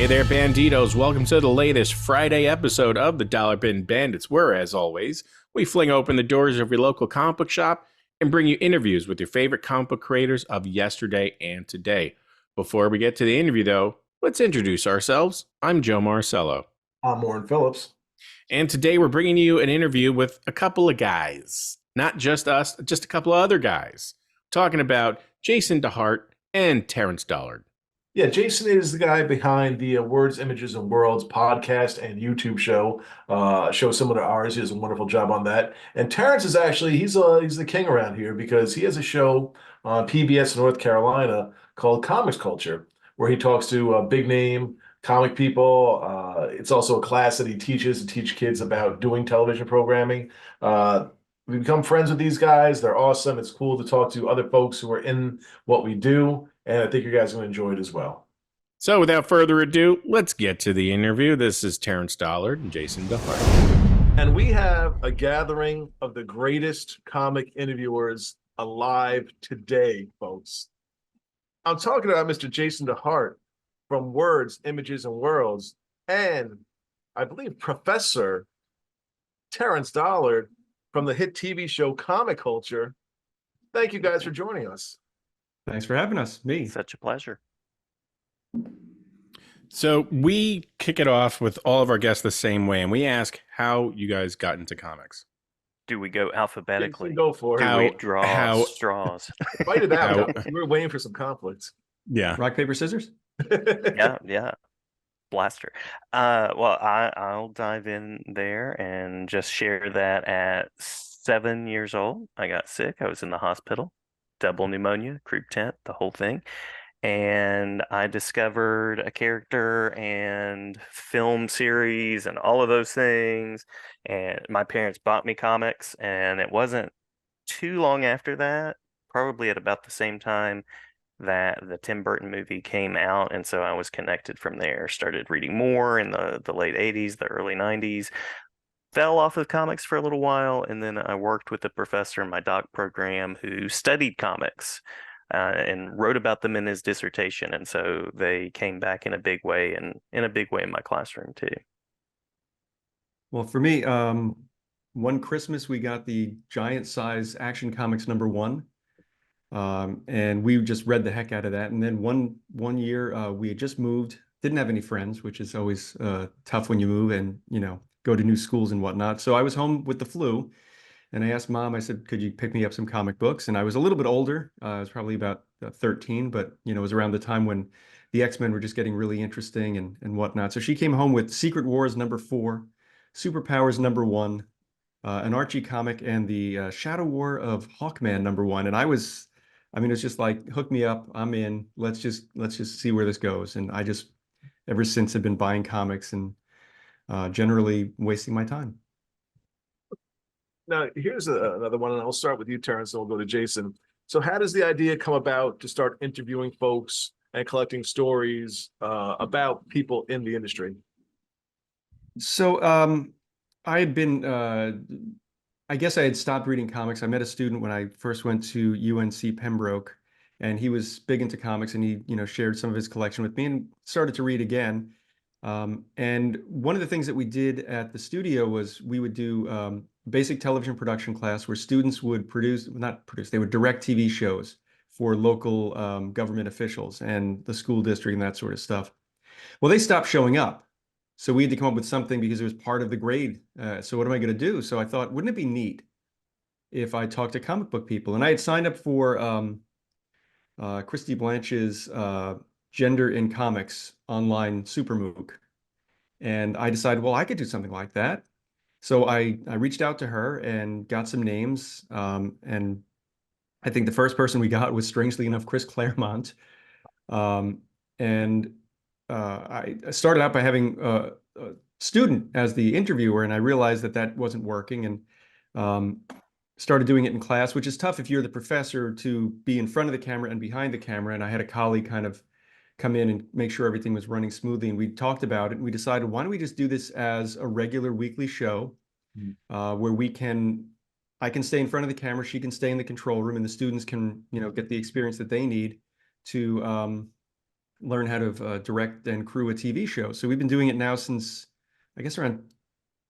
Hey there, Banditos. Welcome to the latest Friday episode of the Dollar Bin Bandits, where, as always, we fling open the doors of your local comic book shop and bring you interviews with your favorite comic book creators of yesterday and today. Before we get to the interview, though, let's introduce ourselves. I'm Joe Marcello. I'm Warren Phillips. And today we're bringing you an interview with a couple of guys. Not just us, just a couple of other guys. Talking about Jason DeHart and Terence Dollard. Yeah, Jason is the guy behind the Words, Images, and Worlds podcast and YouTube show. Show similar to ours. He does a wonderful job on that. And Terrence is actually he's the king around here because he has a show on PBS in North Carolina called Comics Culture, where he talks to big name comic people. It's also a class that he teaches to teach kids about doing television programming. We become friends with these guys. They're awesome. It's cool to talk to other folks who are in what we do, and I think you guys are going to enjoy it as well. So without further ado, let's get to the interview. This is Terence Dollard and Jason DeHart. And we have a gathering of the greatest comic interviewers alive today, folks. I'm talking about Mr. Jason DeHart from Words, Images, and Worlds, and I believe Professor Terence Dollard from the hit TV show Comic Culture. Thank you guys for joining us. Thanks for having us. Me. Such a pleasure. So we kick it off with all of our guests the same way, and we ask how you guys got into comics. Do we go alphabetically? Go for it. Do we draw straws? Fight it out. We're waiting for some conflicts. Yeah. Rock, paper, scissors? Yeah. Blaster. Well, I'll dive in there and just share that at 7 years old, I got sick. I was in the hospital, double pneumonia, croup tent, the whole thing. And I discovered a character and film series and all of those things. And my parents bought me comics, and it wasn't too long after that, probably at about the same time that the Tim Burton movie came out, and so I was connected from there. Started reading more in the late 80s, the early 90s. Fell off of comics for a little while, and then I worked with a professor in my doc program who studied comics and wrote about them in his dissertation, and so they came back in a big way, and in a big way in my classroom too. Well, for me, one Christmas we got the giant size Action Comics #1. And we just read the heck out of that. And then one year we had just moved, didn't have any friends, which is always tough when you move and, go to new schools and whatnot. So I was home with the flu, and I asked Mom, I said, could you pick me up some comic books? And I was a little bit older. I was probably about 13, but, it was around the time when the X-Men were just getting really interesting and whatnot. So she came home with Secret Wars #4, Superpowers #1, an Archie comic, and the Shadow War of Hawkman #1. And it was just like, hook me up, I'm in. Let's just see where this goes. And I just, ever since, have been buying comics and generally wasting my time. Now, here's another one, and I'll start with you, Terrence, and we'll go to Jason. So how does the idea come about to start interviewing folks and collecting stories about people in the industry? So I had been, I guess I had stopped reading comics. I met a student when I first went to UNC Pembroke, and he was big into comics, and he, shared some of his collection with me and started to read again. And one of the things that we did at the studio was we would do basic television production class where students would they would direct TV shows for local government officials and the school district and that sort of stuff. Well, they stopped showing up. So we had to come up with something because it was part of the grade. So what am I going to do? So I thought, wouldn't it be neat if I talked to comic book people? And I had signed up for Christy Blanch's Gender in Comics online super MOOC. And I decided, well, I could do something like that. So I reached out to her and got some names. And I think the first person we got was, strangely enough, Chris Claremont. And I started out by having a student as the interviewer, and I realized that wasn't working, and started doing it in class, which is tough if you're the professor to be in front of the camera and behind the camera. And I had a colleague kind of come in and make sure everything was running smoothly. And we talked about it, and we decided, why don't we just do this as a regular weekly show where I can stay in front of the camera, she can stay in the control room, and the students can, get the experience that they need to learn how to direct and crew a TV show. So we've been doing it now since, I guess, around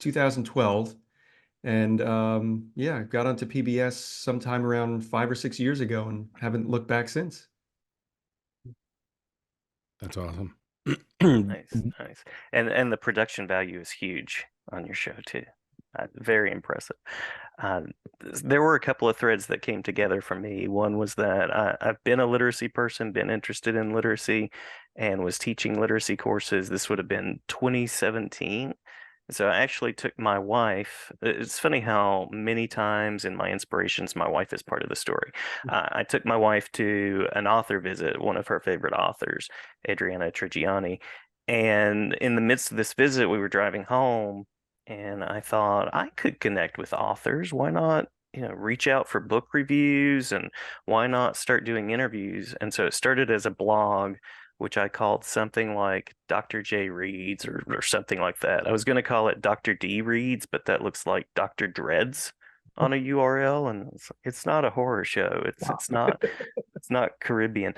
2012. And yeah, got onto PBS sometime around 5 or 6 years ago and haven't looked back since. That's awesome. Nice, nice. And the production value is huge on your show too. Very impressive. Uh, there were a couple of threads that came together for me. One was that I've been a literacy person, been interested in literacy, and was teaching literacy courses. This would have been 2017. So I actually took my wife. It's funny how many times in my inspirations, my wife is part of the story. I took my wife to an author visit, one of her favorite authors, Adriana Trigiani. And in the midst of this visit, we were driving home, and I thought I could connect with authors. Why not, reach out for book reviews, and why not start doing interviews? And so it started as a blog, which I called something like Dr. J Reads or something like that. I was going to call it Dr. D Reads, but that looks like Dr. Dreads on a URL, and it's not a horror show. It's not Caribbean.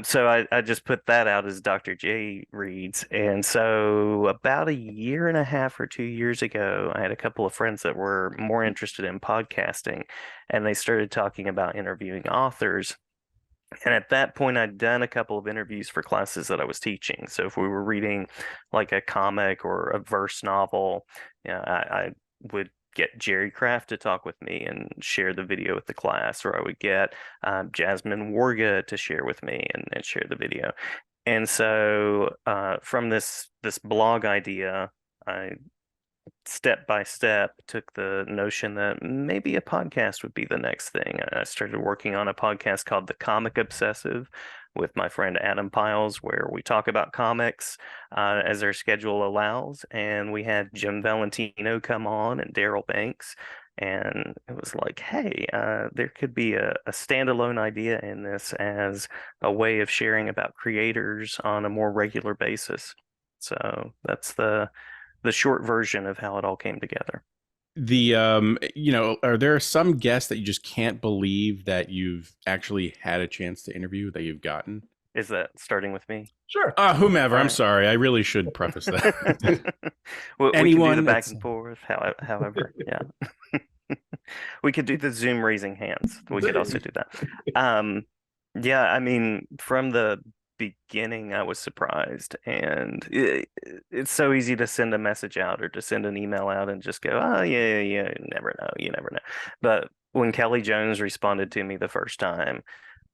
So I just put that out as Dr. J Reads. And so about a year and a half or 2 years ago, I had a couple of friends that were more interested in podcasting, and they started talking about interviewing authors. And at that point, I'd done a couple of interviews for classes that I was teaching. So if we were reading like a comic or a verse novel, I would get Jerry Craft to talk with me and share the video with the class, or I would get Jasmine Warga to share with me and share the video. And so from this blog idea, I step by step took the notion that maybe a podcast would be the next thing. I started working on a podcast called The Comic Obsessive with my friend Adam Piles, where we talk about comics as our schedule allows. And we had Jim Valentino come on and Daryl Banks. And it was like, hey, there could be a standalone idea in this as a way of sharing about creators on a more regular basis. So that's the short version of how it all came together. Are there some guests that you just can't believe that you've actually had a chance to interview that you've gotten? Is that starting with me? Sure. Whomever. All I'm right. sorry. I really should preface that. We Anyone can do the back that's- and forth, however, yeah. We could do the Zoom raising hands. We could also do that. Yeah, I mean, from the beginning, I was surprised, and it's so easy to send a message out or to send an email out and just go, oh, yeah, you never know. But when Kelly Jones responded to me the first time,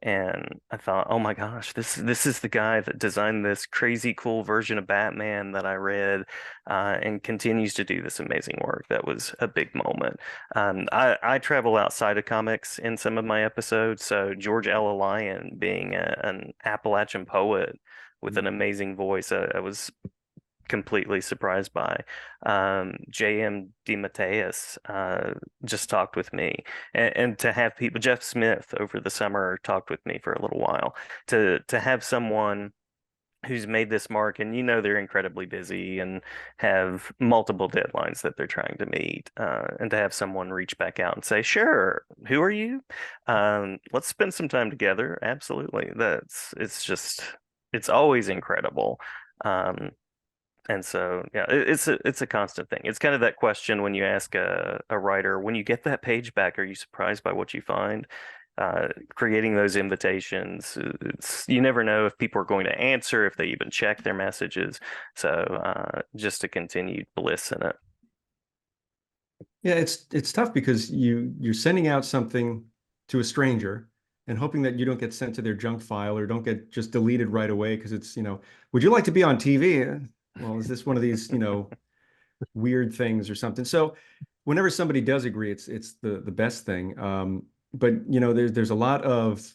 and I thought, oh my gosh, this is the guy that designed this crazy cool version of Batman that I read, and continues to do this amazing work. That was a big moment. I travel outside of comics in some of my episodes. So George Ella Lyon being an Appalachian poet with an amazing voice, I was completely surprised by. J.M. DeMatteis just talked with me, and to have people, Jeff Smith over the summer talked with me for a little while, to have someone who's made this mark, and they're incredibly busy and have multiple deadlines that they're trying to meet, and to have someone reach back out and say, sure, who are you? Let's spend some time together. Absolutely. It's always incredible. And so, yeah, it's a constant thing. It's kind of that question when you ask a writer, when you get that page back, are you surprised by what you find? Creating those invitations, you never know if people are going to answer, if they even check their messages. So just a continued bliss in it. Yeah, it's tough because you're sending out something to a stranger and hoping that you don't get sent to their junk file or don't get just deleted right away because it's, would you like to be on TV? Well, is this one of these, weird things or something? So whenever somebody does agree, it's the best thing. But there's a lot of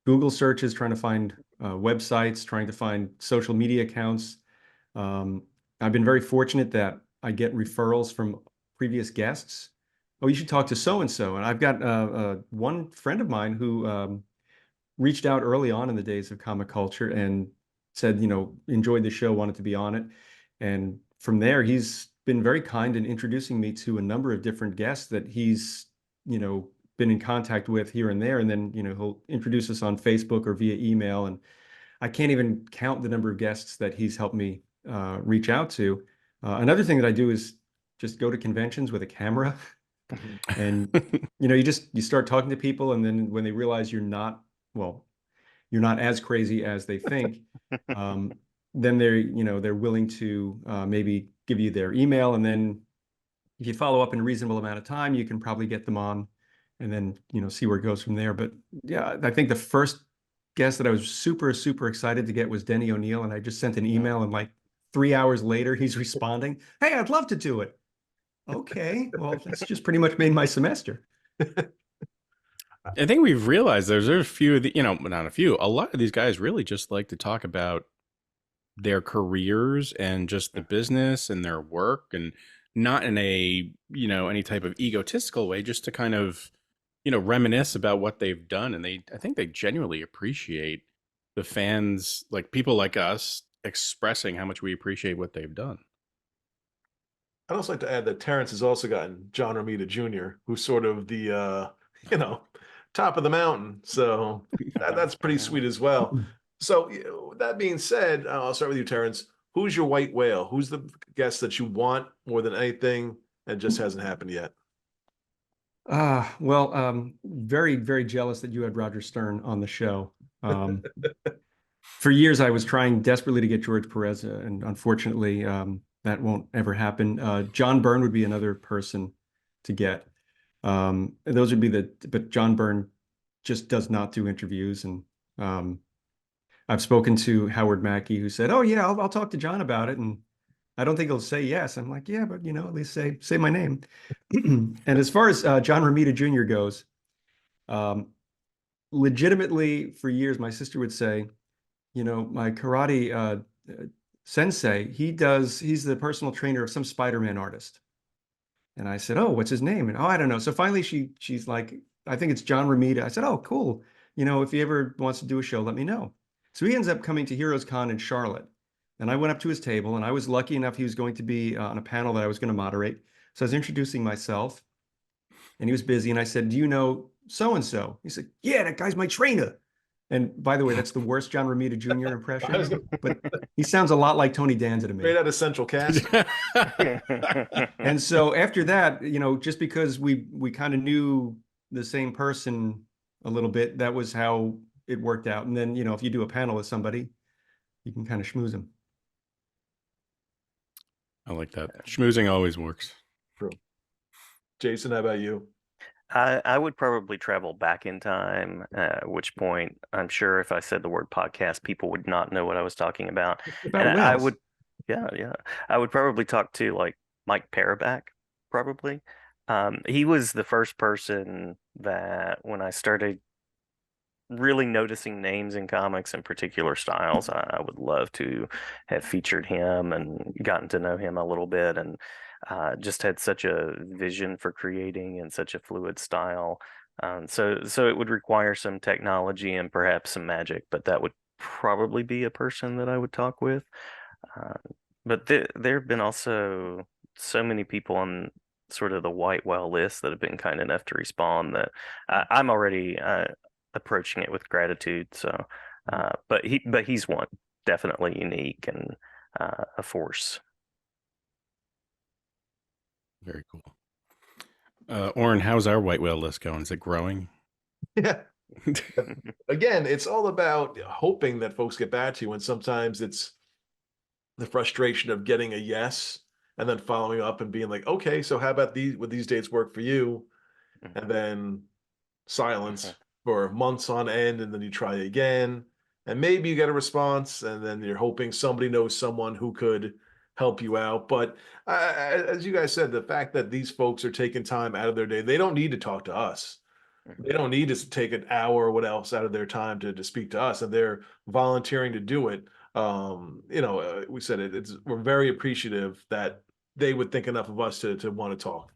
Google searches trying to find websites, trying to find social media accounts. I've been very fortunate that I get referrals from previous guests. Oh, you should talk to so-and-so. And I've got one friend of mine who reached out early on in the days of comic culture and said, enjoyed the show, wanted to be on it. And from there, he's been very kind in introducing me to a number of different guests that he's, been in contact with here and there. And then, he'll introduce us on Facebook or via email. And I can't even count the number of guests that he's helped me reach out to. Another thing that I do is just go to conventions with a camera, and you start talking to people, and then when they realize you're not as crazy as they think, then they're willing to maybe give you their email, and then if you follow up in a reasonable amount of time, you can probably get them on, and then see where it goes from there. But yeah, I think the first guest that I was super, super excited to get was Denny O'Neil, and I just sent an email, and like 3 hours later, he's responding, "Hey, I'd love to do it." Okay, well, that's just pretty much made my semester. I think we've realized there's a few of the, not a few, a lot of these guys really just like to talk about their careers and just the business and their work, and not in a, any type of egotistical way, just to kind of, reminisce about what they've done. And I think they genuinely appreciate the fans, like people like us, expressing how much we appreciate what they've done. I'd also like to add that Terrence has also gotten John Romita Jr., who's sort of the, top of the mountain. So that's pretty sweet as well. So that being said, I'll start with you, Terrence. Who's your white whale? Who's the guest that you want more than anything and just hasn't happened yet? Very, very jealous that you had Roger Stern on the show. For years, I was trying desperately to get George Perez, and unfortunately, that won't ever happen. John Byrne would be another person to get. Those would be but John Byrne just does not do interviews. And I've spoken to Howard Mackey, who said, "Oh yeah, I'll talk to John about it." And I don't think he'll say yes. I'm like, yeah, but at least say my name. And as far as John Romita Jr. goes, legitimately for years, my sister would say, my karate sensei, he's the personal trainer of some Spider-Man artist. And I said, "Oh, what's his name?" And I don't know. So finally she's like, "I think it's John Romita." I said, "Oh, cool. If he ever wants to do a show, let me know." So he ends up coming to Heroes Con in Charlotte. And I went up to his table, and I was lucky enough he was going to be on a panel that I was going to moderate. So I was introducing myself, and he was busy. And I said, "Do you know so-and-so?" He said, "Yeah, that guy's my trainer." And by the way, that's the worst John Romita Jr. impression, but he sounds a lot like Tony Danza to me. Straight out of Central Cast. And so after that, just because we kind of knew the same person a little bit, that was how it worked out. And then, if you do a panel with somebody, you can kind of schmooze them. I like that. Schmoozing always works. True. Jason, how about you? I would probably travel back in time, at which point I'm sure if I said the word podcast, people would not know what I was talking about. And I would, yeah, I would probably talk to like Mike Paraback, probably. He was the first person that when I started really noticing names in comics and particular styles, I would love to have featured him and gotten to know him a little bit, and just had such a vision for creating and such a fluid style. So it would require some technology and perhaps some magic, but that would probably be a person that I would talk with. But there have been also so many people on sort of the white whale list that have been kind enough to respond that I'm already approaching it with gratitude. So, but he's one definitely unique and a force. Very cool. Oren, how's our white whale list going? Is it growing? Yeah. Again, it's all about hoping that folks get back to you, and sometimes it's the frustration of getting a yes and then following up and being like, "Okay, so how about would these dates work for you?" And then silence for months on end, and then you try again, and maybe you get a response, and then you're hoping somebody knows someone who could help you out. But as you guys said, the fact that these folks are taking time out of their day, they don't need to talk to us. They don't need to take an hour or what else out of their time to speak to us, and they're volunteering to do it. We said we're very appreciative that they would think enough of us to want to talk.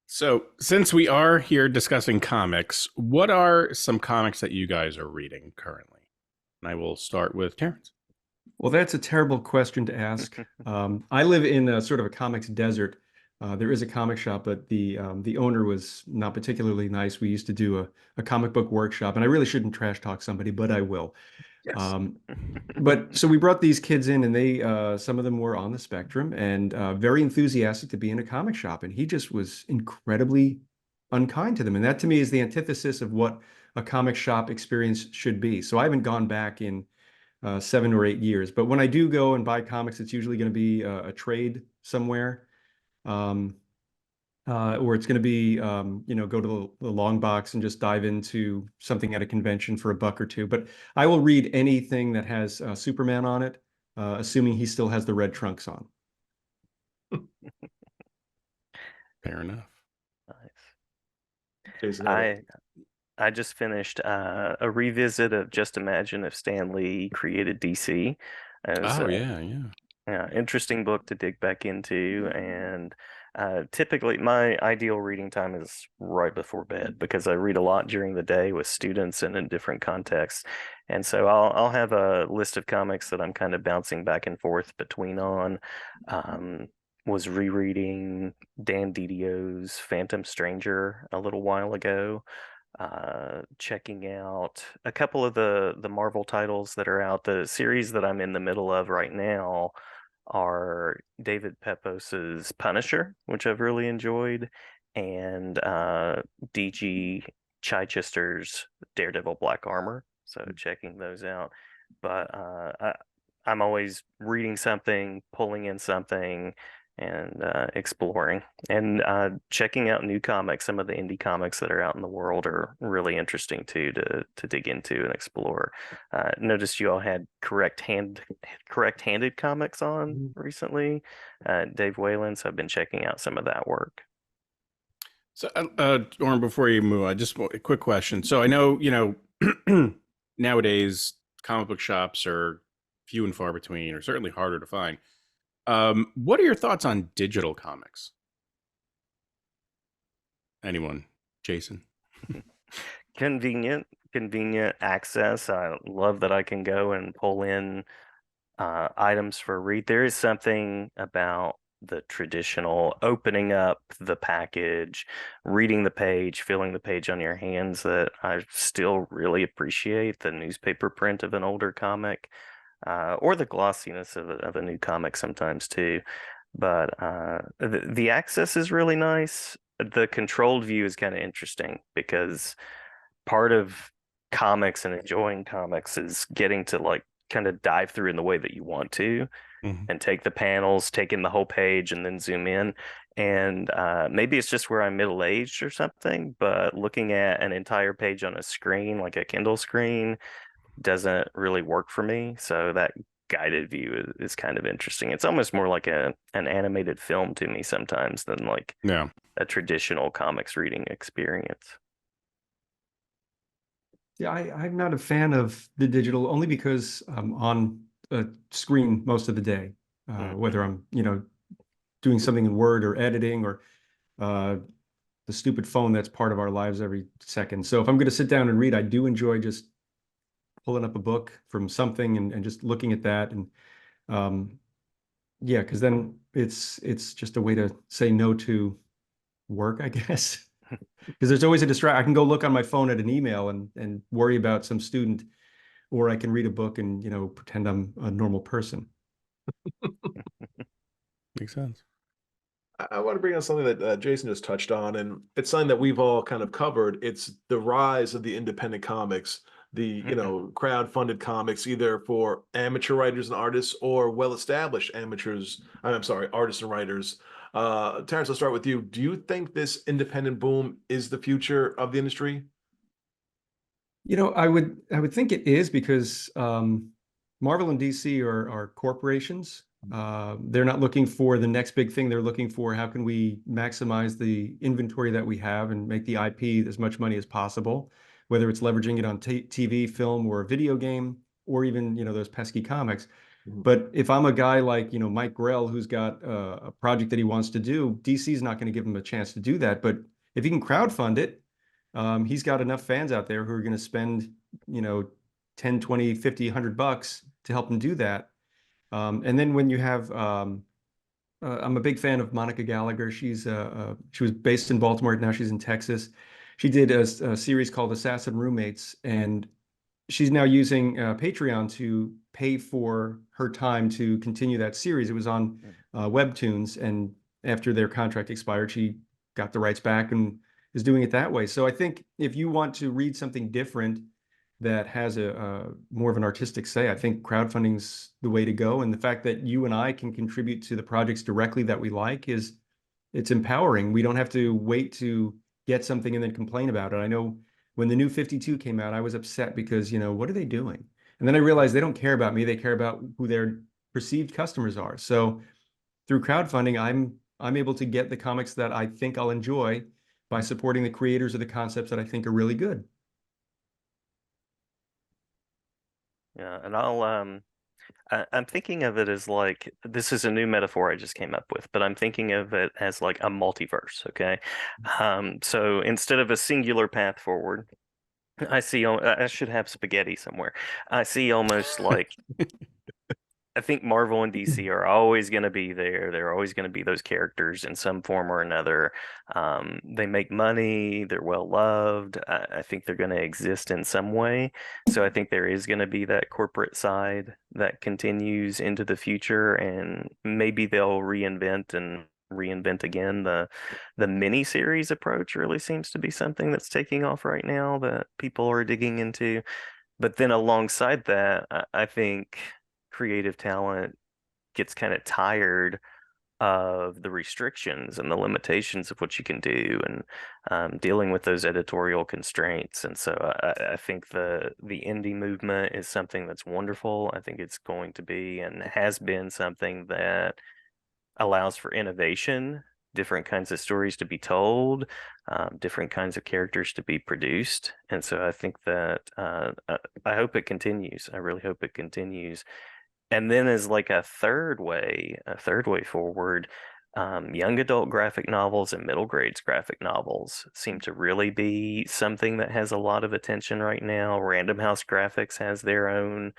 So, since we are here discussing comics, what are some comics that you guys are reading currently? And I will start with Terrence. Well, that's a terrible question to ask. I live in a sort of a comics desert. There is a comic shop, but the owner was not particularly nice. We used to do a comic book workshop, and I really shouldn't trash talk somebody, but I will. Yes. But so we brought these kids in, and they some of them were on the spectrum and very enthusiastic to be in a comic shop, and he just was incredibly unkind to them, and that to me is the antithesis of what a comic shop experience should be. So I haven't gone back in 7 or 8 years, but when I do go and buy comics, it's usually going to be a trade somewhere. Um, or it's going to be, go to the long box and just dive into something at a convention for $1 or $2. But I will read anything that has Superman on it, assuming he still has the red trunks on. Fair enough. Nice. Jason, I just finished a revisit of Just Imagine if Stan Lee created DC. It was, yeah, interesting book to dig back into. And typically, my ideal reading time is right before bed because I read a lot during the day with students and in different contexts. And so I'll have a list of comics that I'm kind of bouncing back and forth between on. Was rereading Dan Didio's Phantom Stranger a little while ago. Checking out a couple of the Marvel titles that are out. The series that I'm in the middle of right now are David Pepos's Punisher, which I've really enjoyed, and DG Chichester's Daredevil Black Armor. So checking those out. But I'm always reading something, pulling in something, and exploring and checking out new comics. Some of the indie comics that are out in the world are really interesting too to dig into and explore. Noticed you all had correct-handed comics on recently. Dave Whalen, so I've been checking out some of that work. So, Oren, before you move, I just a quick question. So I know, nowadays comic book shops are few and far between, or certainly harder to find. What are your thoughts on digital comics? Anyone? Jason? Convenient access. I love that I can go and pull in items for a read. There is something about the traditional opening up the package, reading the page, feeling the page on your hands that I still really appreciate. The newspaper print of an older comic, or the glossiness of a new comic sometimes too. But the access is really nice. The controlled view is kind of interesting because part of comics and enjoying comics is getting to like kind of dive through in the way that you want to and take the panels, take in the whole page, and then zoom in. And maybe it's just where I'm middle-aged or something, but looking at an entire page on a screen, like a Kindle screen, doesn't really work for me. So that guided view is kind of interesting. It's almost more like an animated film to me sometimes than like a traditional comics reading experience. Yeah, I'm not a fan of the digital only because I'm on a screen most of the day, whether I'm, doing something in Word or editing or the stupid phone that's part of our lives every second. So if I'm going to sit down and read, I do enjoy just pulling up a book from something and just looking at that. And yeah, because then it's just a way to say no to work, I guess. Because there's always a distraction. I can go look on my phone at an email and worry about some student, or I can read a book and, pretend I'm a normal person. Makes sense. I want to bring up something that Jason just touched on, and it's something that we've all kind of covered. It's the rise of the independent comics, the crowd-funded comics, either for amateur writers and artists or well-established amateurs. I'm sorry, artists and writers. Terence, I'll start with you. Do you think this independent boom is the future of the industry? I would think it is because Marvel and DC are corporations. They're not looking for the next big thing. They're looking for how can we maximize the inventory that we have and make the IP as much money as possible, whether it's leveraging it on TV, film, or a video game, or even, those pesky comics. But if I'm a guy like, Mike Grell, who's got a project that he wants to do, DC's not going to give him a chance to do that. But if he can crowdfund it, he's got enough fans out there who are going to spend, 10, 20, 50, $100 to help him do that. And then when you have I'm a big fan of Monica Gallagher. She was based in Baltimore. Now she's in Texas. She did a series called Assassin Roommates, and she's now using Patreon to pay for her time to continue that series. It was on Webtoons, and after their contract expired, she got the rights back and is doing it that way. So I think if you want to read something different that has a more of an artistic say, I think crowdfunding's the way to go. And the fact that you and I can contribute to the projects directly that we like it's empowering. We don't have to wait to get something and then complain about it. I know when the new 52 came out, I was upset because, what are they doing? And then I realized they don't care about me. They care about who their perceived customers are. So through crowdfunding, I'm able to get the comics that I think I'll enjoy by supporting the creators of the concepts that I think are really good. Yeah, and I'm thinking of it as like this is a new metaphor I just came up with, but I'm thinking of it as like a multiverse, okay? So instead of a singular path forward, I should have spaghetti somewhere. I see almost like I think Marvel and DC are always going to be there. They're always going to be those characters in some form or another. They make money. They're well loved. I think they're going to exist in some way. So I think there is going to be that corporate side that continues into the future, and maybe they'll reinvent again. The mini series approach really seems to be something that's taking off right now that people are digging into. But then alongside that, I think creative talent gets kind of tired of the restrictions and the limitations of what you can do, and dealing with those editorial constraints. And so I think the indie movement is something that's wonderful. I think it's going to be and has been something that allows for innovation, different kinds of stories to be told, different kinds of characters to be produced. And so I think that I hope it continues. I really hope it continues. And then as like a third way forward, young adult graphic novels and middle grades graphic novels seem to really be something that has a lot of attention right now. Random House Graphics has their own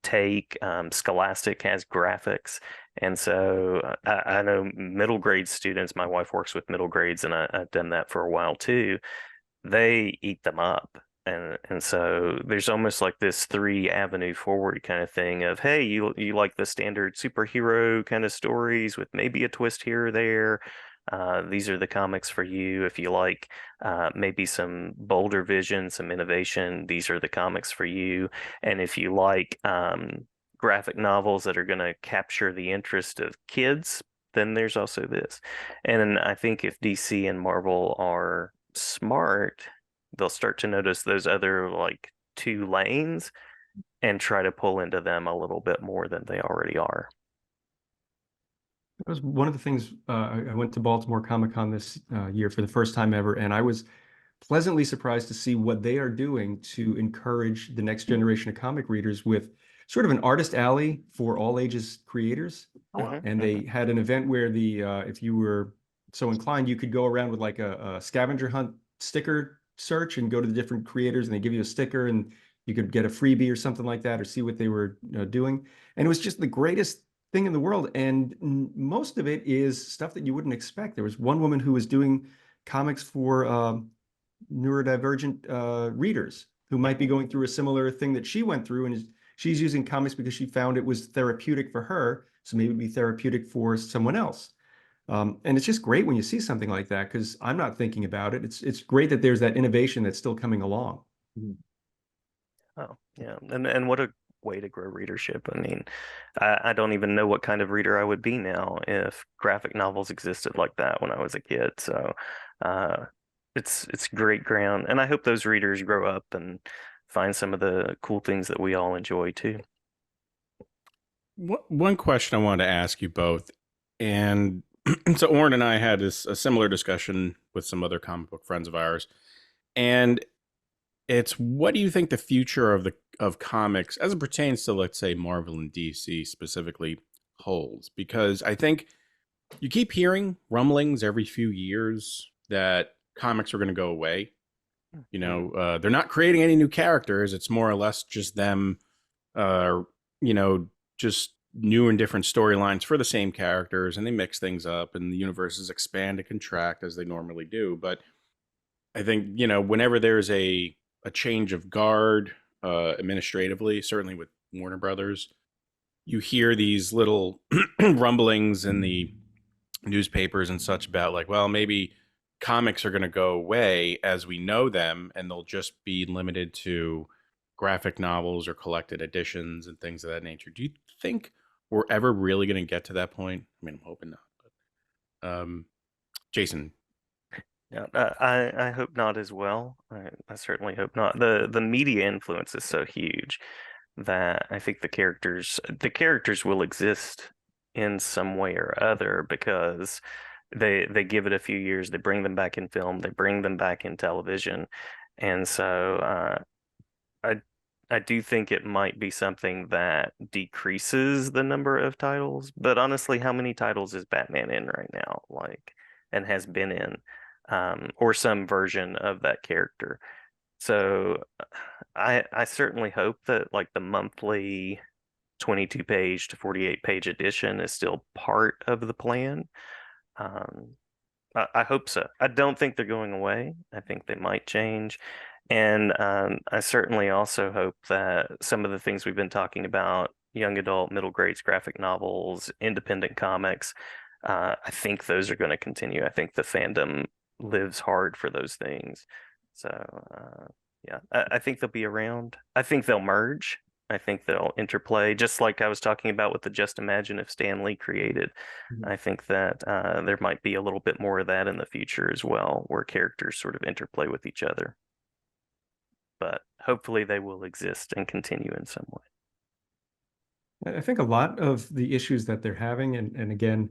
take. Scholastic has graphics. And so I know middle grade students, my wife works with middle grades, and I've done that for a while too. They eat them up. And so there's almost like this three avenue forward kind of thing of, hey, you like the standard superhero kind of stories with maybe a twist here or there. These are the comics for you. If you like maybe some bolder vision, some innovation, these are the comics for you. And if you like graphic novels that are going to capture the interest of kids, then there's also this. And I think if DC and Marvel are smart, they'll start to notice those other like two lanes and try to pull into them a little bit more than they already are. That was one of the things. I went to Baltimore Comic Con this year for the first time ever, and I was pleasantly surprised to see what they are doing to encourage the next generation of comic readers with sort of an artist alley for all ages creators. And they had an event where if you were so inclined, you could go around with like a scavenger hunt sticker search and go to the different creators, and they give you a sticker, and you could get a freebie or something like that, or see what they were doing. And it was just the greatest thing in the world. And most of it is stuff that you wouldn't expect. There was one woman who was doing comics for neurodivergent readers who might be going through a similar thing that she went through, and she's using comics because she found it was therapeutic for her, so maybe it'd be therapeutic for someone else. And it's just great when you see something like that, because I'm not thinking about it. It's great that there's that innovation that's still coming along. Oh, yeah. And what a way to grow readership. I mean, I don't even know what kind of reader I would be now if graphic novels existed like that when I was a kid. So it's great ground. And I hope those readers grow up and find some of the cool things that we all enjoy too. One question I wanted to ask you both, and so Oren and I had a similar discussion with some other comic book friends of ours, and it's, what do you think the future of comics, as it pertains to, let's say, Marvel and DC specifically, holds? Because I think you keep hearing rumblings every few years that comics are going to go away. They're not creating any new characters. It's more or less just them, just new and different storylines for the same characters, and they mix things up, and the universes expand and contract as they normally do. But I think, whenever there's a change of guard administratively, certainly with Warner Brothers, you hear these little rumblings in the newspapers and such about, like, well, maybe comics are going to go away as we know them, and they'll just be limited to graphic novels or collected editions and things of that nature. Do you think we're ever really going to get to that point? I mean, I'm hoping not. But, Jason. Yeah, I hope not as well. I certainly hope not. The media influence is so huge that I think the characters will exist in some way or other, because they give it a few years, they bring them back in film, they bring them back in television, and so I do think it might be something that decreases the number of titles. But honestly, how many titles is Batman in right now? Like, and has been in, or some version of that character. So I certainly hope that, like, the monthly 22 page to 48 page edition is still part of the plan. I hope so. I don't think they're going away. I think they might change. And I certainly also hope that some of the things we've been talking about, young adult, middle grades, graphic novels, independent comics, I think those are going to continue. I think the fandom lives hard for those things. So yeah, I think they'll be around. I think they'll merge. I think they'll interplay, just like I was talking about with the Just Imagine If Stan Lee created. I think that there might be a little bit more of that in the future as well, where characters sort of interplay with each other. But hopefully they will exist and continue in some way. I think a lot of the issues that they're having, and again,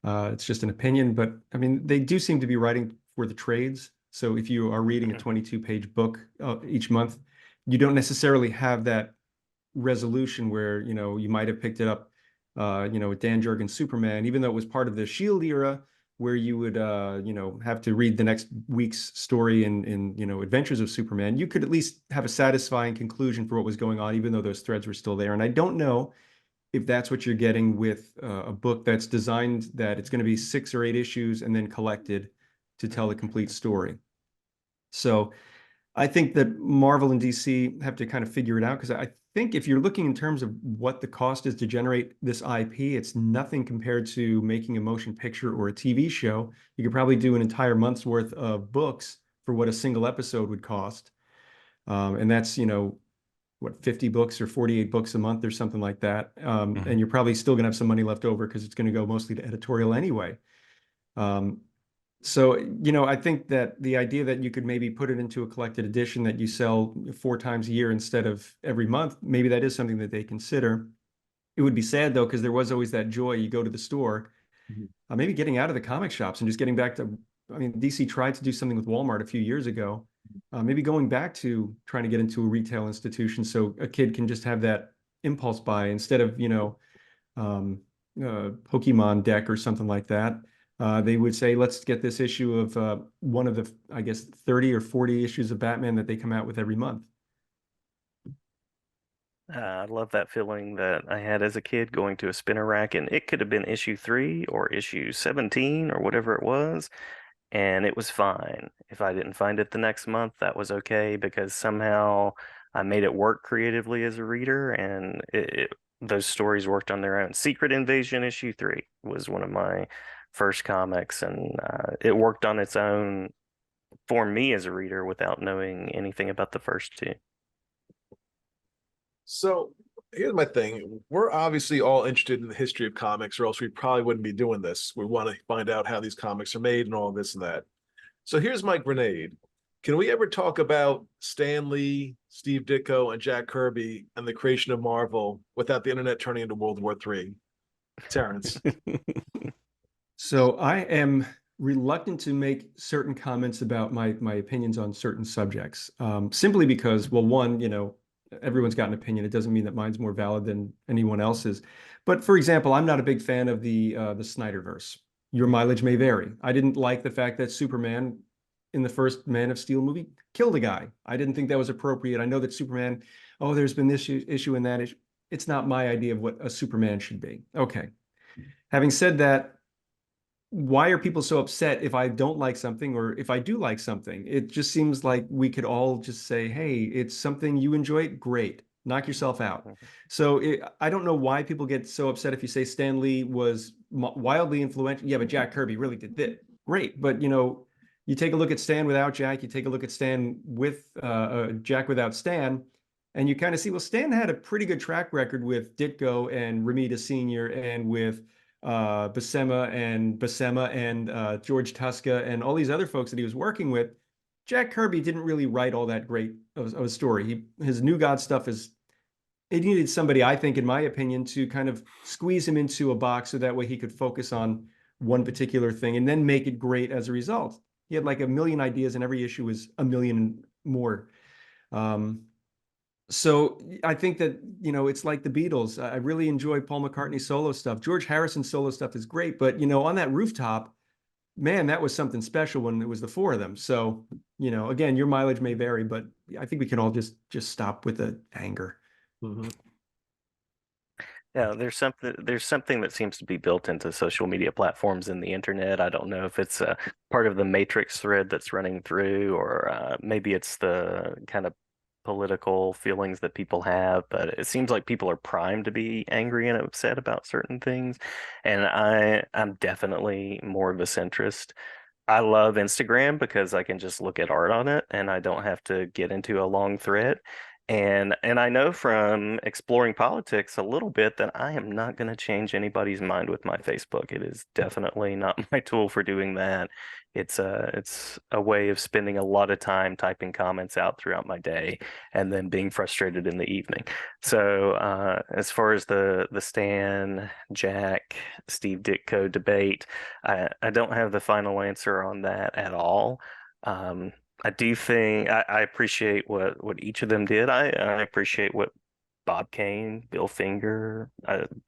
it's just an opinion, but I mean, they do seem to be writing for the trades. So if you are reading a 22-page book each month, you don't necessarily have that resolution where, you might have picked it up, with Dan Jurgens' Superman, even though it was part of the Shield era, where you would, have to read the next week's story in Adventures of Superman. You could at least have a satisfying conclusion for what was going on, even though those threads were still there. And I don't know if that's what you're getting with a book that's designed that it's going to be 6 or 8 issues and then collected to tell the complete story. So I think that Marvel and DC have to kind of figure it out, because I think if you're looking in terms of what the cost is to generate this IP, it's nothing compared to making a motion picture or a TV show. You could probably do an entire month's worth of books for what a single episode would cost. And that's, what, 50 books or 48 books a month or something like that. And you're probably still going to have some money left over because it's going to go mostly to editorial anyway. So, I think that the idea that you could maybe put it into a collected edition that you sell 4 times a year instead of every month, maybe that is something that they consider. It would be sad, though, because there was always that joy. You go to the store, maybe getting out of the comic shops and just getting back to, I mean, DC tried to do something with Walmart a few years ago, maybe going back to trying to get into a retail institution so a kid can just have that impulse buy instead of, Pokemon deck or something like that. They would say, let's get this issue of one of the, I guess, 30 or 40 issues of Batman that they come out with every month. I love that feeling that I had as a kid going to a spinner rack, and it could have been issue 3 or issue 17 or whatever it was, and it was fine. If I didn't find it the next month, that was okay, because somehow I made it work creatively as a reader, and those stories worked on their own. Secret Invasion issue 3 was one of my first comics, and it worked on its own for me as a reader without knowing anything about the first 2. So here's my thing. We're obviously all interested in the history of comics, or else we probably wouldn't be doing this. We want to find out how these comics are made and all this and that. So here's my grenade. Can we ever talk about Stan Lee, Steve Ditko, and Jack Kirby and the creation of Marvel without the internet turning into World War III? Terrence. So I am reluctant to make certain comments about my opinions on certain subjects, simply because, well, one, everyone's got an opinion. It doesn't mean that mine's more valid than anyone else's. But for example, I'm not a big fan of the Snyderverse. Your mileage may vary. I didn't like the fact that Superman in the first Man of Steel movie killed a guy. I didn't think that was appropriate. I know that Superman, there's been this issue and that issue. it's not my idea of what a Superman should be. Okay. Having said that, why are people so upset if I don't like something or if I do like something? It just seems like we could all just say, hey, it's something you enjoy. Great. Knock yourself out. So I don't know why people get so upset if you say Stan Lee was wildly influential. Yeah, but Jack Kirby really did this. Great. But, you take a look at Stan without Jack, you take a look at Stan with Jack without Stan, and you kind of see, well, Stan had a pretty good track record with Ditko and Ramita Sr. and with Buscema and George Tuska and all these other folks that he was working with. Jack Kirby didn't really write all that great of a story. His New God stuff it needed somebody, I think, in my opinion, to kind of squeeze him into a box so that way he could focus on one particular thing and then make it great as a result. He had like a million ideas and every issue was a million more. So I think that, it's like the Beatles. I really enjoy Paul McCartney's solo stuff. George Harrison's solo stuff is great, but, on that rooftop, man, that was something special when it was the four of them. So, again, your mileage may vary, but I think we can all just stop with the anger. Mm-hmm. Yeah, there's something that seems to be built into social media platforms in the internet. I don't know if it's part of the matrix thread that's running through, or maybe it's the kind of political feelings that people have, but it seems like people are primed to be angry and upset about certain things. And I'm definitely more of a centrist. I love Instagram because I can just look at art on it and I don't have to get into a long thread. And I know from exploring politics a little bit that I am not going to change anybody's mind with my Facebook. It is definitely not my tool for doing that. It's a way of spending a lot of time typing comments out throughout my day and then being frustrated in the evening. So as far as the Stan, Jack, Steve Ditko debate, I don't have the final answer on that at all. I do think I appreciate what each of them did. I appreciate what Bob Kane, Bill Finger,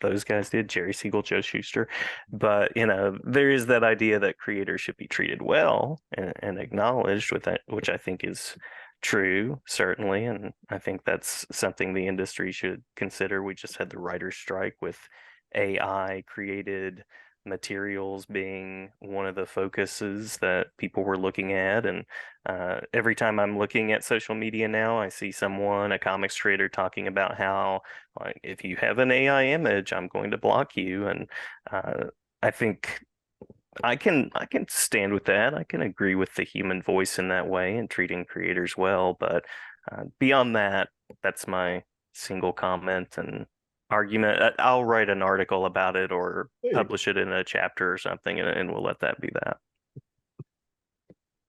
those guys did, Jerry Siegel, Joe Shuster. But, there is that idea that creators should be treated well and acknowledged with that, which I think is true, certainly. And I think that's something the industry should consider. We just had the writer's strike with AI created materials being one of the focuses that people were looking at. And every time I'm looking at social media now, I see someone, a comics creator, talking about how, like, if you have an AI image, I'm going to block you. And I think I can stand with that. I can agree with the human voice in that way and treating creators well. But beyond that, that's my single comment and argument. I'll write an article about it or publish it in a chapter or something, and we'll let that be that.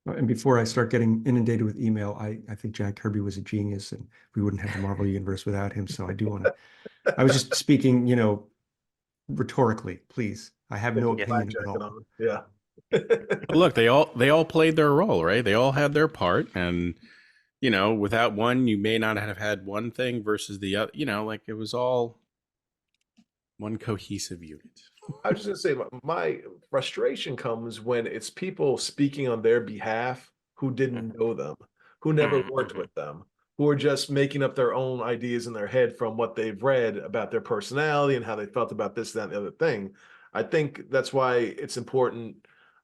And before I start getting inundated with email, I think Jack Kirby was a genius and we wouldn't have the Marvel Universe without him. So I do want to, I was just speaking, rhetorically, please. I have no opinion at all. Yeah. Look, they all played their role, right? They all had their part, and without one, you may not have had one thing versus the other. Like it was all one cohesive unit. I was just gonna say my frustration comes when it's people speaking on their behalf who didn't know them, who never worked with them, who are just making up their own ideas in their head from what they've read about their personality and how they felt about this, that, and the other thing. I think that's why it's important.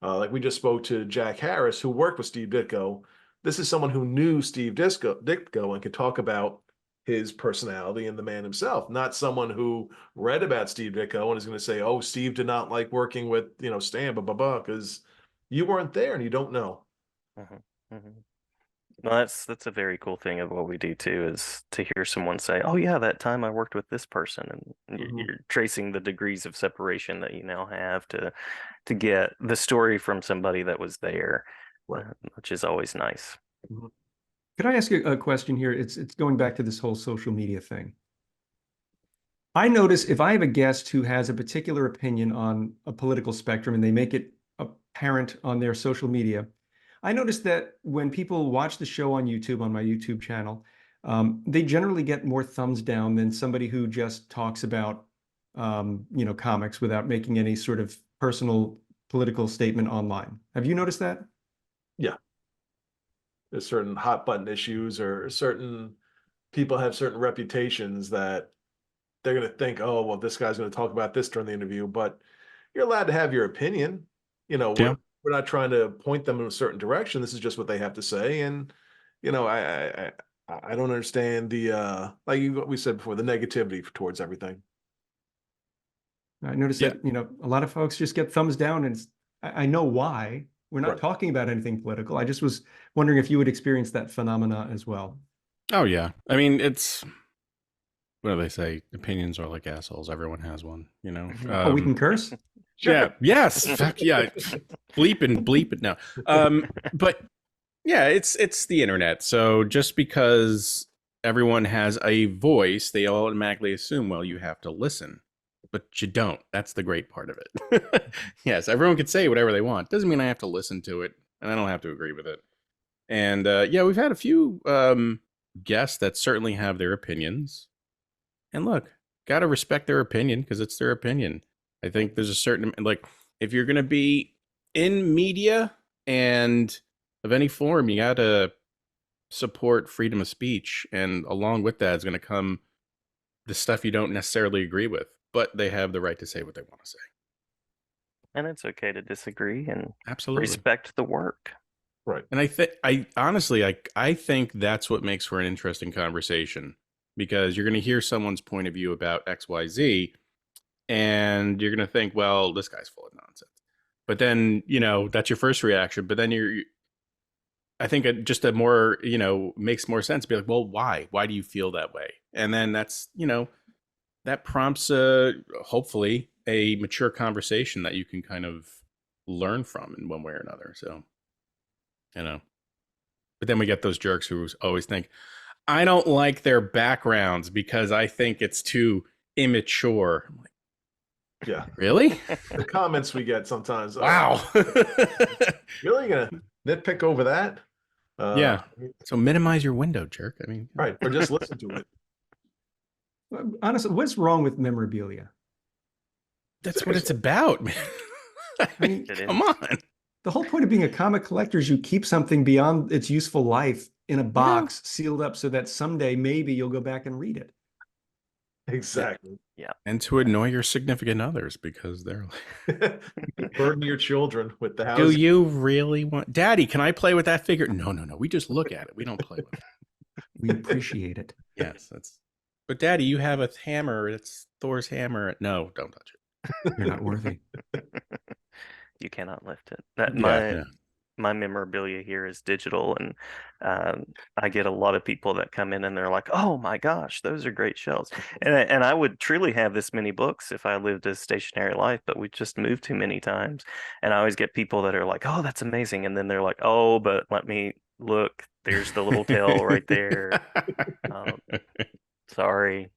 Like we just spoke to Jack Harris, who worked with Steve Ditko. This is someone who knew Steve Ditko and could talk about his personality and the man himself, not someone who read about Steve Ditko and is going to say, oh, Steve did not like working with, Stan, because you weren't there and you don't know. Well, that's a very cool thing of what we do too, is to hear someone say, oh yeah, that time I worked with this person, and you're tracing the degrees of separation that you now have to get the story from somebody that was there, which is always nice. Could I ask you a question here? It's going back to this whole social media thing. I notice if I have a guest who has a particular opinion on a political spectrum and they make it apparent on their social media, I notice that when people watch the show on YouTube, on my YouTube channel, they generally get more thumbs down than somebody who just talks about, comics without making any sort of personal political statement online. Have you noticed that? Yeah. There's certain hot button issues or certain people have certain reputations that they're going to think, oh, well, this guy's going to talk about this during the interview, but you're allowed to have your opinion. Yeah. We're not trying to point them in a certain direction. This is just what they have to say. And, I don't understand the, we said before, the negativity towards everything. I noticed that, a lot of folks just get thumbs down, and I know why. We're not talking about anything political. I just was wondering if you would experience that phenomena as well. Oh, yeah. I mean, what do they say? Opinions are like assholes. Everyone has one, We can curse? Sure. Yeah. Yes. Fuck yeah. Bleep it now. But yeah, it's the internet. So just because everyone has a voice, they automatically assume, well, you have to listen. But you don't. That's the great part of it. Yes, everyone can say whatever they want. Doesn't mean I have to listen to it, and I don't have to agree with it. And we've had a few guests that certainly have their opinions. And look, gotta respect their opinion because it's their opinion. I think there's a certain, like, if you're gonna be in media and of any form, you gotta support freedom of speech, and along with that is gonna come the stuff you don't necessarily agree with, but they have the right to say what they want to say. And it's okay to disagree and Absolutely respect the work. Right. And I honestly, I think that's what makes for an interesting conversation, because you're going to hear someone's point of view about XYZ, and you're going to think, well, this guy's full of nonsense. But then, that's your first reaction. But then I think it just makes more sense to be like, well, why? Why do you feel that way? And then that's, that prompts hopefully a mature conversation that you can kind of learn from in one way or another. So, but then we get those jerks who always think, I don't like their backgrounds because I think it's too immature. I'm like, yeah, really? The comments we get sometimes. Wow. Really gonna nitpick over that? Yeah. So minimize your window, jerk. I mean, right, or just listen to it. Honestly, what's wrong with memorabilia? That's what it's about, man. I mean, come on. The whole point of being a comic collector is you keep something beyond its useful life in a box, sealed up, so that someday maybe you'll go back and read it. Exactly. Yeah. And to annoy your significant others because they're like, burden your children with the house. Do you really want, Daddy, can I play with that figure? No. We just look at it. We don't play with it. We appreciate it. Yes, but Daddy, you have a hammer. It's Thor's hammer. No, don't touch it. You're not worthy. You cannot lift it. My memorabilia here is digital, and I get a lot of people that come in and they're like, "Oh my gosh, those are great shelves." And I would truly have this many books if I lived a stationary life, but we just moved too many times. And I always get people that are like, "Oh, that's amazing," and then they're like, "Oh, but let me look. There's the little tail right there." Sorry.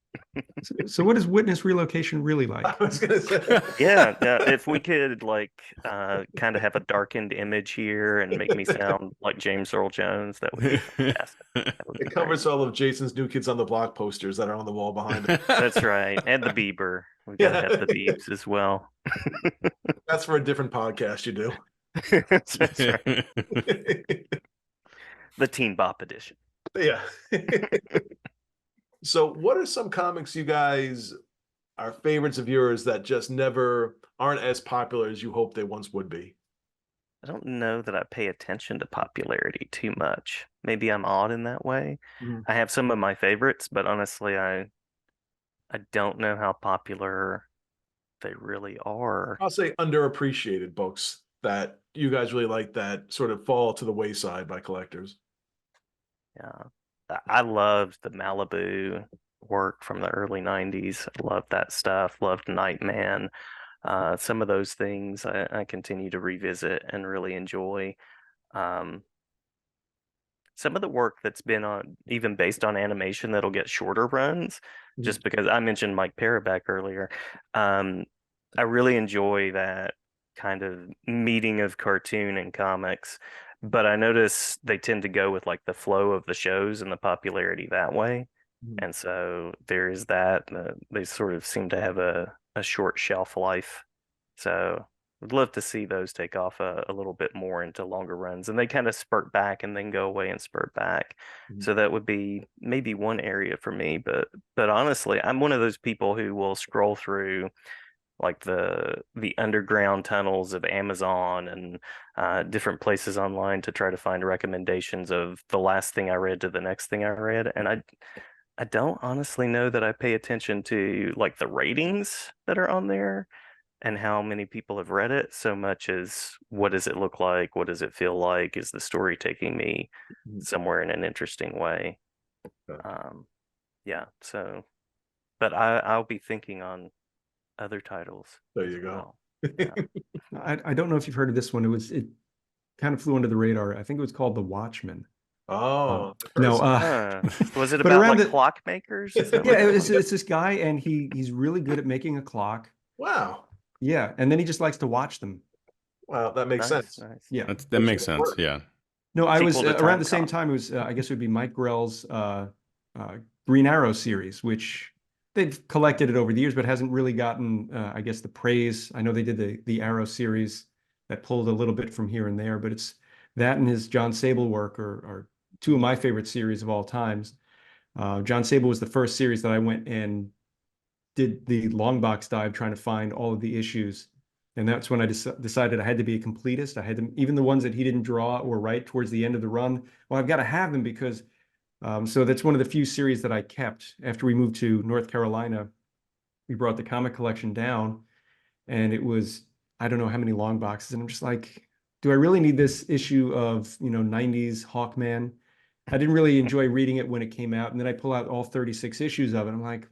So what is witness relocation really like? I was gonna say. Yeah, if we could kind of have a darkened image here and make me sound like James Earl Jones, that would be fantastic. It covers all of Jason's New Kids on the Block posters that are on the wall behind him. That's right. And the Bieber. We gotta have the Biebs as well. That's for a different podcast you do. That's right. The Teen Bop edition. Yeah. So what are some comics you guys are favorites of yours that just never aren't as popular as you hoped they once would be? I don't know that I pay attention to popularity too much. Maybe I'm odd in that way. Mhm. I have some of my favorites, but honestly, I don't know how popular they really are. I'll say underappreciated books that you guys really like that sort of fall to the wayside by collectors. Yeah. I loved the Malibu work from the early 90s. I loved that stuff. Loved Nightman. Some of those things I continue to revisit and really enjoy. Some of the work that's been even based on animation that'll get shorter runs, just because I mentioned Mike Paraback earlier. I really enjoy that kind of meeting of cartoon and comics, but I notice they tend to go with like the flow of the shows and the popularity that way. And so there is that. They sort of seem to have a short shelf life. So Would love to see those take off a little bit more into longer runs, and they kind of spurt back and then go away and spurt back. Mhm. So that would be maybe one area for me. But honestly, I'm one of those people who will scroll through like the underground tunnels of Amazon and different places online to try to find recommendations of the last thing I read to the next thing I read. And I don't honestly know that I pay attention to like the ratings that are on there and how many people have read it so much as what does it look like? What does it feel like? Is the story taking me somewhere in an interesting way? Yeah, so but I'll be thinking on other titles There as you go. well. Yeah. I don't know if you've heard of this one. It kind of flew under the radar. I think it was called The Watchmen. Oh, No, Was it but about around like the- clockmakers? Is that yeah, what it's this guy, and he's really good at making a clock. wow. Yeah, and then he just likes to watch them. Wow, that makes Nice, sense. nice. Yeah. That makes sense. Work. Yeah. No, I was Sequel to around Time the same Cop. time. It was I guess it would be Mike Grell's Green Arrow series, which they've collected it over the years, but hasn't really gotten I guess the praise. I know they did the Arrow series that pulled a little bit from here and there, but it's that and his John Sable work are two of my favorite series of all times. John Sable was the first series that I went and did the long box dive trying to find all of the issues. And that's when I decided I had to be a completist. I had to, even the ones that he didn't draw or write towards the end of the run. Well, I've got to have them because, so that's one of the few series that I kept. After we moved to North Carolina, we brought the comic collection down and it was, I don't know how many long boxes. And I'm just like, do I really need this issue of, 90s Hawkman? I didn't really enjoy reading it when it came out. And then I pull out all 36 issues of it. I'm like,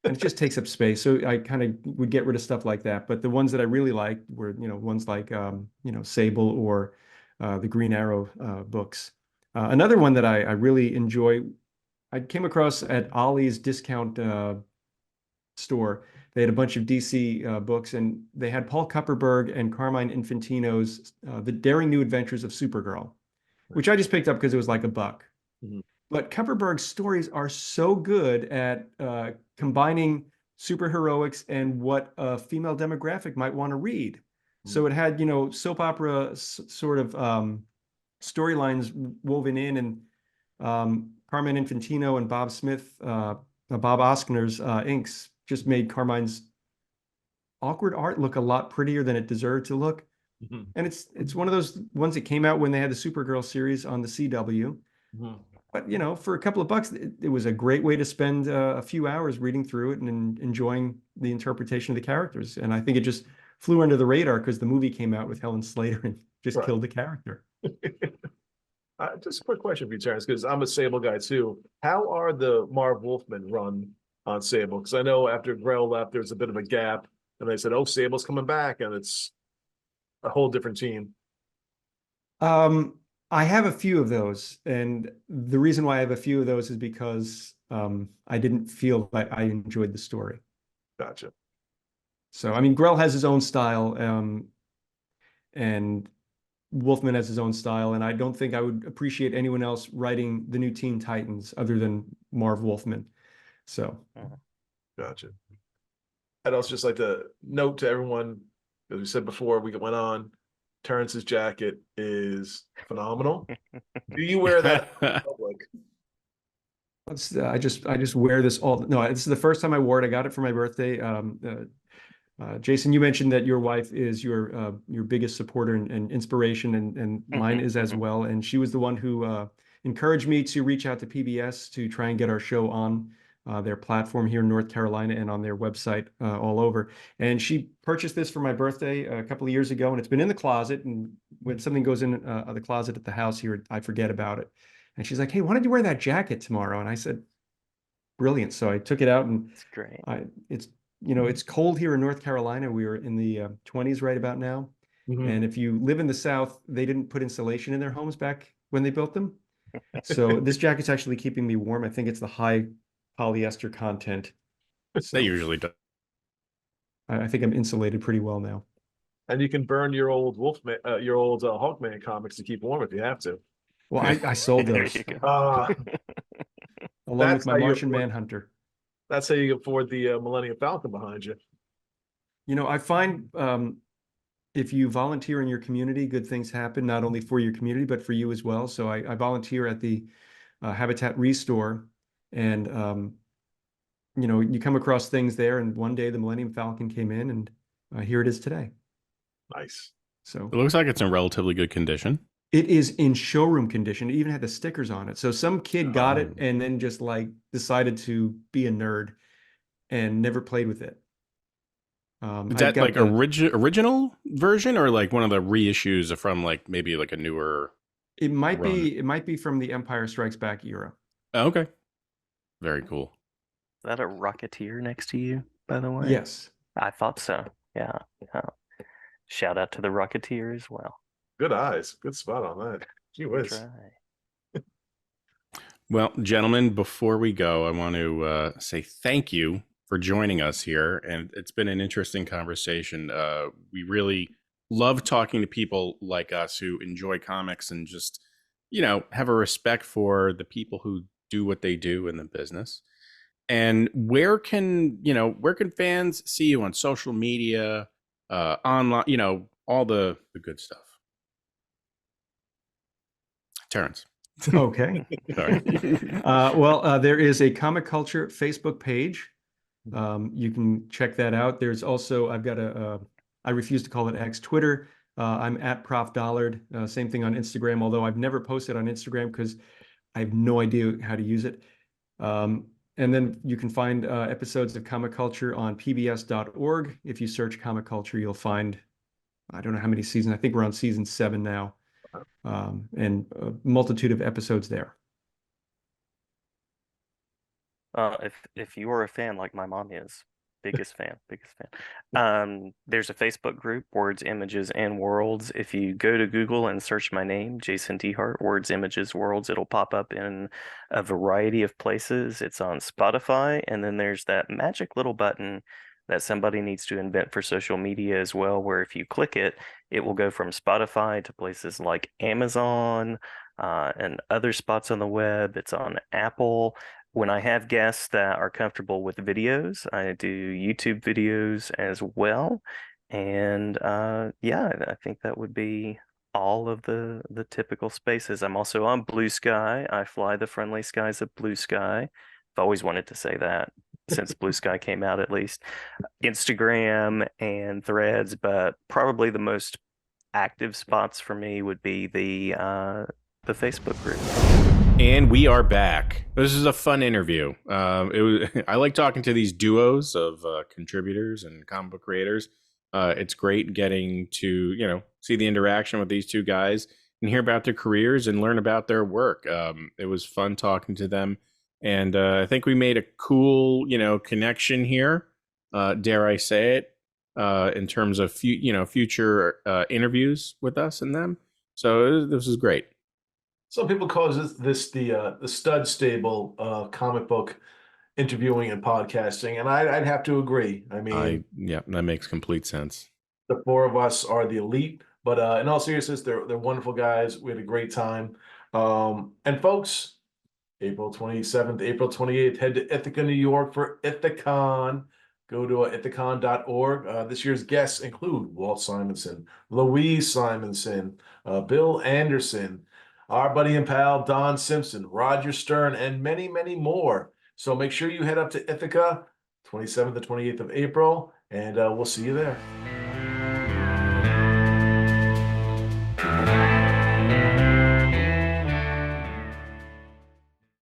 and it just takes up space. So I kind of would get rid of stuff like that. But the ones that I really liked were, ones like, Sable or the Green Arrow books. Another one that I really enjoy, I came across at Ollie's discount store. They had a bunch of DC books, and they had Paul Kupperberg and Carmine Infantino's The Daring New Adventures of Supergirl, which I just picked up because it was like $1. Mhm. But Kupperberg's stories are so good at combining superheroics and what a female demographic might want to read. So it had, soap opera sort of storylines woven in, and Carmine Infantino and Bob Smith, Bob Oskner's inks just made Carmine's awkward art look a lot prettier than it deserved to look. Mhm. And it's one of those ones that came out when they had the Supergirl series on the CW. Mhm. But for a couple of bucks, it was a great way to spend a few hours reading through it and enjoying the interpretation of the characters. And I think it just flew under the radar because the movie came out with Helen Slater and just Right. killed the character. Just a quick question for you, Terrence, because I'm a Sable guy too. How are the Marv Wolfman run on Sable? Because I know after Grell left, there's a bit of a gap, and they said, "Oh, Sable's coming back," and it's a whole different team. I have a few of those, and the reason why I have a few of those is because I didn't feel that I enjoyed the story. Gotcha. So, I mean, Grell has his own style, and Wolfman has his own style, and I don't think I would appreciate anyone else writing the new Teen Titans other than Marv Wolfman. So, Gotcha. I'd also just like to note to everyone, as we said before we went on, Terrence's jacket is phenomenal. Do you wear that in public? I just wear this all. No, this is the first time I wore it. I got it for my birthday. Jason, you mentioned that your wife is your biggest supporter and inspiration, and mine is as well. And she was the one who encouraged me to reach out to PBS to try and get our show on their platform here in North Carolina and on their website all over. And she purchased this for my birthday a couple of years ago, and it's been in the closet. And when something goes in the closet at the house here, I forget about it. And she's like, "Hey, why don't you wear that jacket tomorrow?" And I said, "Brilliant." So I took it out, and It's great. it's cold here in North Carolina. We were in the 20s right about now. Mhm. And if you live in the South, they didn't put insulation in their homes back when they built them. So this jacket's actually keeping me warm. I think it's the high polyester content. So They usually do. I think I'm insulated pretty well now. And you can burn your old Wolfman, your old Hawkman comics to keep warm if you have to. Well, I sold There those you go. along That's with my how you Martian afford- Manhunter. That's how you afford the Millennium Falcon behind you. I find if you volunteer in your community, good things happen, not only for your community, but for you as well. So I volunteer at the Habitat Restore, and you come across things there, and one day the Millennium Falcon came in, and here it is today. Nice. So It looks like it's in relatively good condition. it is in showroom condition. It even had the stickers on it. So some kid got it and then just like decided to be a nerd and never played with it. Is that like original version or like one of the reissues from like maybe like a newer? It might be from the Empire Strikes Back era. Oh, okay. Very cool. Is that a Rocketeer next to you, by the way? Yes. I thought so. Yeah. Shout out to the Rocketeer as well. Good eyes. Good spot on that. Gee whiz. Try. Well, gentlemen, before we go, I want to say thank you for joining us here. And it's been an interesting conversation. We really love talking to people like us who enjoy comics and just, have a respect for the people who do what they do in the business. And where can fans see you on social media, online, all the good stuff? Terrence. Okay. Sorry. There is a Comic Culture Facebook page. You can check that out. There's also, I've got I refuse to call it X, Twitter. I'm at Prof Dollard. Same thing on Instagram, although I've never posted on Instagram because I have no idea how to use it. And then you can find episodes of Comic Culture on pbs.org. If you search Comic Culture, you'll find, I don't know how many seasons. I think we're on season 7 now. And a multitude of episodes there. If you are a fan like my mom is, biggest fan. There's a Facebook group, Words, Images, and Worlds. If you go to Google and search my name, Jason DeHart, Words, Images, Worlds, it'll pop up in a variety of places. It's on Spotify, and then there's that magic little button that somebody needs to invent for social media as well, where if you click it, it will go from Spotify to places like Amazon and other spots on the web. It's on Apple. When I have guests that are comfortable with videos, I do YouTube videos as well. And I think that would be all of the typical spaces. I'm also on Blue Sky. I fly the friendly skies of Blue Sky. I've always wanted to say that since Blue Sky came out, at least. Instagram and Threads, but probably the most active spots for me would be the Facebook group. And we are back. This is a fun interview. I like talking to these duos of contributors and comic book creators. It's great getting to see the interaction with these two guys and hear about their careers and learn about their work. It was fun talking to them, and I think we made a cool connection here. Dare I say it? In terms of future interviews with us and them. So this is great. Some people call this the stud stable comic book interviewing and podcasting, and I'd have to agree. I mean, that makes complete sense. The 4 of us are the elite, but in all seriousness, they're wonderful guys. We had a great time. And folks, April 27th, April 28th, head to Ithaca, New York for Ithacon. Go to ithacon.org. This year's guests include Walt Simonson, Louise Simonson, Bill Anderson, our buddy and pal Don Simpson, Roger Stern, and many, many more. So make sure you head up to Ithaca, 27th to 28th of April, and we'll see you there.